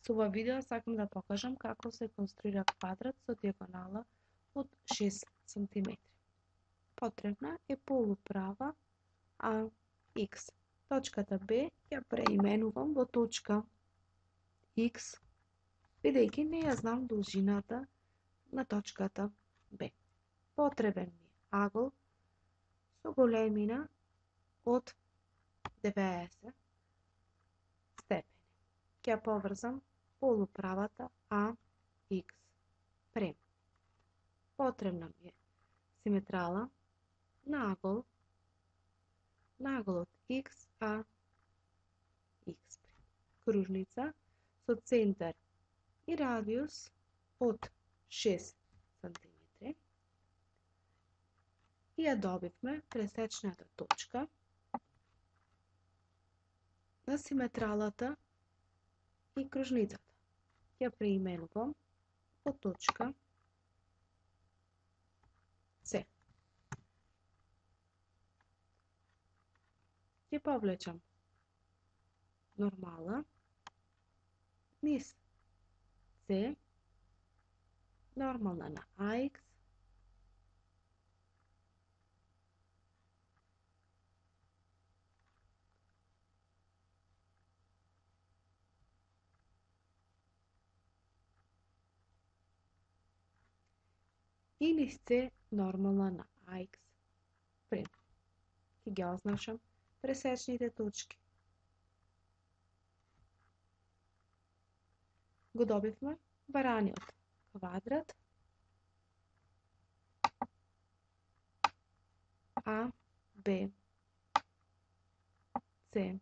Со ова видео сакам да покажам како се конструира квадрат со дијагонала од 6 см. Потребна е полуправа AX. Точката B ја преименувам во точка X, бидејќи не ја знам должината на точката B. Потребен ми е агол со големина од 90 степени. Ќе поврзам полуправата AX према. Потребна ми е симетрала на аголот XAX према. Кружница со центар и радиус од 6 см. И ја добивме пресечната точка на симетралата и кружницата. Ја преименувам во точка С. Ќе повлечам нормала низ С, нормална на AX, и низ С нормална на AX према. Ќе ги означам пресечните точки. Го добивме бараниот квадрат А, Б, С,